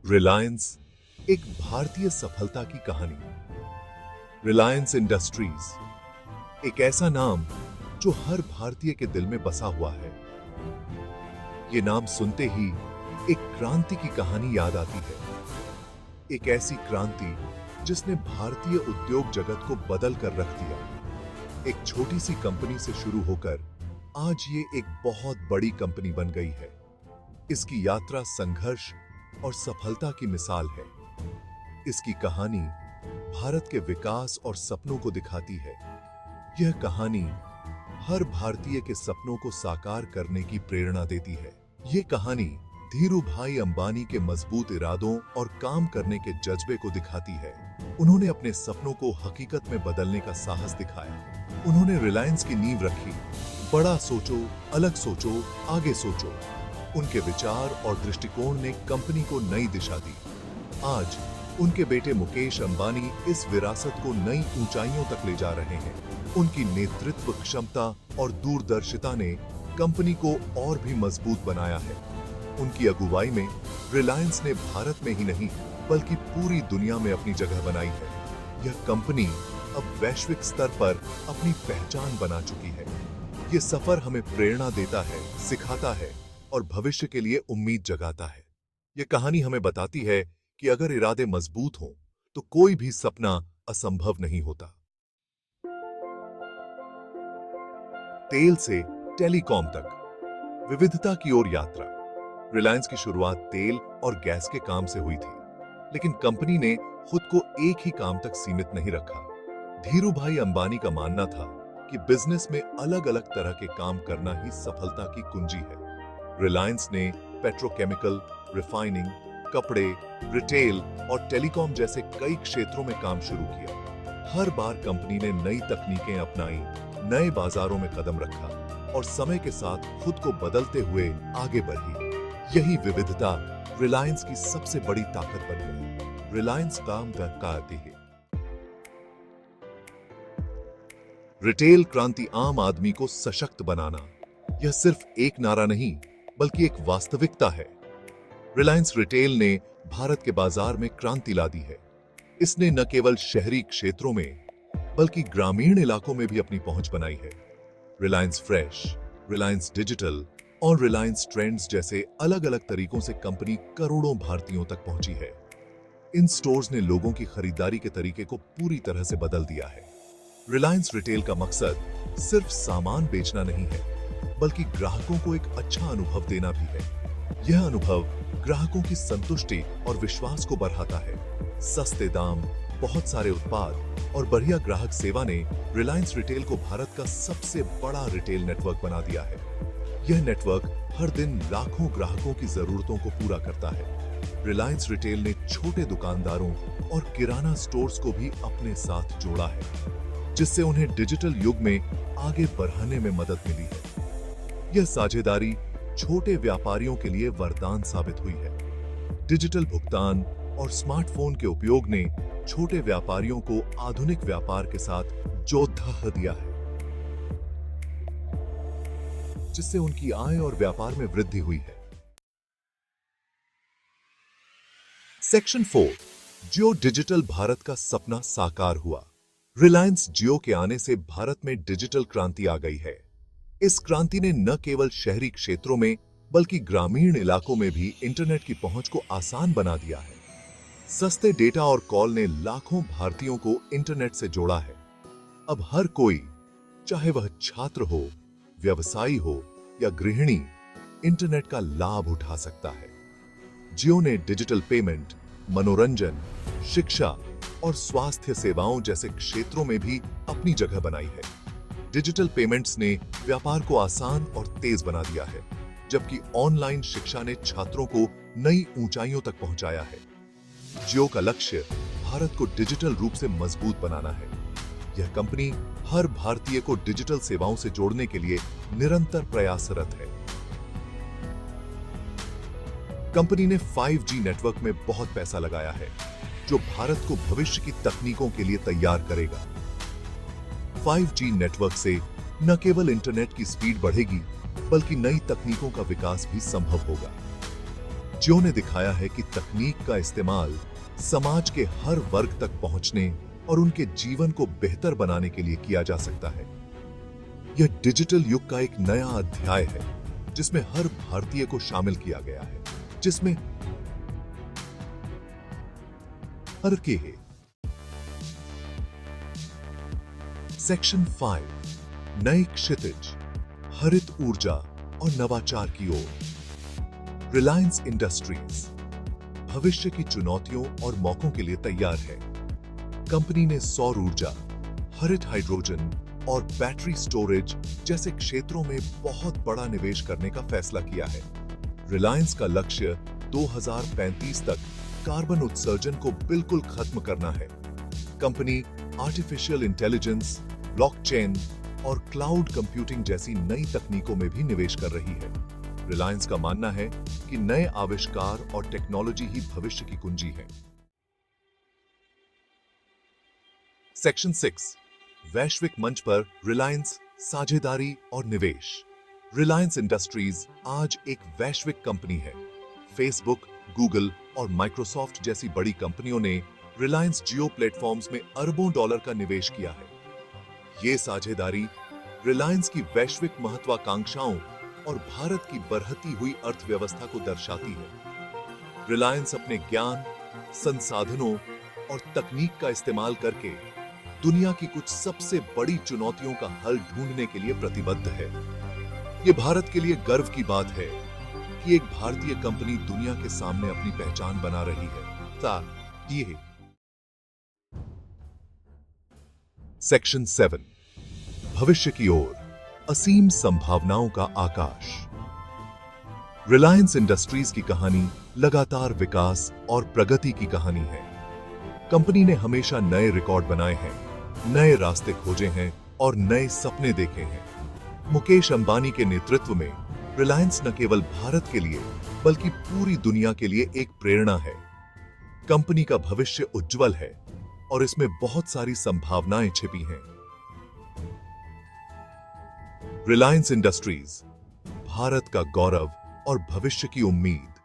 रिलायंस एक भारतीय सफलता की कहानी। रिलायंस इंडस्ट्रीज एक ऐसा नाम जो हर भारतीय के दिल में बसा हुआ है। ये नाम सुनते ही एक क्रांति की कहानी याद आती है। एक ऐसी क्रांति जिसने भारतीय उद्योग जगत को बदल कर रख दिया। एक छोटी सी कंपनी से शुरू होकर आज ये एक बहुत बड़ी कंपनी बन गई है। इसकी यात्रा संघर्ष और सफलता की मिसाल है। इसकी कहानी भारत के विकास और सपनों को दिखाती है। यह कहानी हर भारतीय के सपनों को साकार करने की प्रेरणा देती है। ये कहानी धीरूभाई अंबानी के मजबूत इरादों और काम करने के जज्बे को दिखाती है। उन्होंने अपने सपनों को हकीकत में बदलने का साहस दिखाया। उन्होंने रिलायंस की नींव रखी। बड़ा सोचो, अलग सोचो, आगे सोचो। उनके विचार और दृष्टिकोण ने कंपनी को नई दिशा दी। आज उनके बेटे मुकेश अंबानी इस विरासत को नई ऊंचाइयों तक ले जा रहे हैं। उनकी नेतृत्व क्षमता और दूरदर्शिता ने कंपनी को और भी मजबूत बनाया है। उनकी अगुवाई में रिलायंस ने भारत में ही नहीं बल्कि पूरी दुनिया में अपनी जगह बनाई है। यह कंपनी अब वैश्विक स्तर पर अपनी पहचान बना चुकी है। ये सफर हमें प्रेरणा देता है, सिखाता है और भविष्य के लिए उम्मीद जगाता है। यह कहानी हमें बताती है कि अगर इरादे मजबूत हों तो कोई भी सपना असंभव नहीं होता। तेल से टेलीकॉम तक विविधता की ओर यात्रा। रिलायंस की शुरुआत तेल और गैस के काम से हुई थी, लेकिन कंपनी ने खुद को एक ही काम तक सीमित नहीं रखा। धीरूभाई अंबानी का मानना था कि बिजनेस में अलग अलग तरह के काम करना ही सफलता की कुंजी है। रिलायंस ने पेट्रोकेमिकल, रिफाइनिंग, कपड़े, रिटेल और टेलीकॉम जैसे कई क्षेत्रों में काम शुरू किया। हर बार कंपनी ने नई तकनीकें अपनाई, नए बाजारों में कदम रखा और समय के साथ खुद को बदलते हुए आगे बढ़ी। यही विविधता रिलायंस की सबसे बड़ी ताकत बन गई। रिलायंस काम करती है। रिटेल क्रांति आम आदमी को सशक्त बनाना, यह सिर्फ एक नारा नहीं बल्कि एक वास्तविकता है। रिलायंस रिटेल ने भारत के बाजार में क्रांति ला दी है। इसने न केवल शहरी क्षेत्रों में बल्कि ग्रामीण इलाकों में भी अपनी पहुंच बनाई है। रिलायंस फ्रेश, रिलायंस डिजिटल और रिलायंस ट्रेंड्स जैसे अलग अलग तरीकों से कंपनी करोड़ों भारतीयों तक पहुंची है। इन स्टोर्स ने लोगों की खरीदारी के तरीके को पूरी तरह से बदल दिया है। रिलायंस रिटेल का मकसद सिर्फ सामान बेचना नहीं है बल्कि ग्राहकों को एक अच्छा अनुभव देना भी है। यह अनुभव ग्राहकों की संतुष्टि और विश्वास को बढ़ाता है। सस्ते दाम, बहुत सारे उत्पाद और बढ़िया ग्राहक सेवा ने रिलायंस रिटेल को भारत का सबसे बड़ा रिटेल नेटवर्क बना दिया है। यह नेटवर्क हर दिन लाखों ग्राहकों की जरूरतों को पूरा करता है। रिलायंस रिटेल ने छोटे दुकानदारों और किराना स्टोर्स को भी अपने साथ जोड़ा है, जिससे उन्हें डिजिटल युग में आगे बढ़ाने में मदद मिली है। यह साझेदारी छोटे व्यापारियों के लिए वरदान साबित हुई है। डिजिटल भुगतान और स्मार्टफोन के उपयोग ने छोटे व्यापारियों को आधुनिक व्यापार के साथ जोड़ दिया है, जिससे उनकी आय और व्यापार में वृद्धि हुई है। सेक्शन 4, जियो डिजिटल भारत का सपना साकार हुआ। रिलायंस जियो के आने से भारत में डिजिटल क्रांति आ गई है। इस क्रांति ने न केवल शहरी क्षेत्रों में बल्कि ग्रामीण इलाकों में भी इंटरनेट की पहुंच को आसान बना दिया है। सस्ते डेटा और कॉल ने लाखों भारतीयों को इंटरनेट से जोड़ा है। अब हर कोई, चाहे वह छात्र हो, व्यवसायी हो या गृहिणी, इंटरनेट का लाभ उठा सकता है। जियो ने डिजिटल पेमेंट, मनोरंजन, शिक्षा और स्वास्थ्य सेवाओं जैसे क्षेत्रों में भी अपनी जगह बनाई है। डिजिटल पेमेंट्स ने व्यापार को आसान और तेज बना दिया है, जबकि ऑनलाइन शिक्षा ने छात्रों को नई ऊंचाइयों तक पहुंचाया है। जियो का लक्ष्य भारत को डिजिटल रूप से मजबूत बनाना है। यह कंपनी हर भारतीय को डिजिटल सेवाओं से जोड़ने के लिए निरंतर प्रयासरत है। कंपनी ने 5G नेटवर्क में बहुत पैसा लगाया है, जो भारत को भविष्य की तकनीकों के लिए तैयार करेगा। 5G नेटवर्क से न केवल इंटरनेट की स्पीड बढ़ेगी, बल्कि नई तकनीकों का विकास भी संभव होगा। जियो ने दिखाया है कि तकनीक का इस्तेमाल समाज के हर वर्ग तक पहुंचने और उनके जीवन को बेहतर बनाने के लिए किया जा सकता है। यह डिजिटल युग का एक नया अध्याय है जिसमें हर भारतीय को शामिल किया गया है, जिसमें हर के है। सेक्शन 5, नए क्षितिज, हरित ऊर्जा और नवाचार की ओर। रिलायंस इंडस्ट्रीज भविष्य की चुनौतियों और मौकों के लिए तैयार है। कंपनी ने सौर ऊर्जा, हरित हाइड्रोजन और बैटरी स्टोरेज जैसे क्षेत्रों में बहुत बड़ा निवेश करने का फैसला किया है। रिलायंस का लक्ष्य 2035 तक कार्बन उत्सर्जन को बिल्कुल खत्म करना है। कंपनी आर्टिफिशियल इंटेलिजेंस, ब्लॉकचेन और क्लाउड कंप्यूटिंग जैसी नई तकनीकों में भी निवेश कर रही है। रिलायंस का मानना है कि नए आविष्कार और टेक्नोलॉजी ही भविष्य की कुंजी है। सेक्शन 6, वैश्विक मंच पर रिलायंस, साझेदारी और निवेश। रिलायंस इंडस्ट्रीज आज एक वैश्विक कंपनी है। फेसबुक, गूगल और माइक्रोसॉफ्ट जैसी बड़ी कंपनियों ने रिलायंस जियो प्लेटफॉर्म्स में अरबों डॉलर का निवेश किया है। ये साझेदारी रिलायंस की वैश्विक महत्वाकांक्षाओं और भारत की बढ़ती हुई अर्थव्यवस्था को दर्शाती है। रिलायंस अपने ज्ञान, संसाधनों और तकनीक का इस्तेमाल करके दुनिया की कुछ सबसे बड़ी चुनौतियों का हल ढूंढने के लिए प्रतिबद्ध है। ये भारत के लिए गर्व की बात है कि एक भारतीय कंपनी दुनिया के सामने अपनी पहचान बना रही है। ये सेक्शन 7, भविष्य की ओर, असीम संभावनाओं का आकाश। रिलायंस इंडस्ट्रीज की कहानी लगातार विकास और प्रगति की कहानी है। कंपनी ने हमेशा नए रिकॉर्ड बनाए हैं, नए रास्ते खोजे हैं और नए सपने देखे हैं। मुकेश अंबानी के नेतृत्व में रिलायंस न केवल भारत के लिए बल्कि पूरी दुनिया के लिए एक प्रेरणा है। कंपनी का भविष्य उज्जवल है और इसमें बहुत सारी संभावनाएं छिपी हैं। रिलायंस इंडस्ट्रीज, भारत का गौरव और भविष्य की उम्मीद।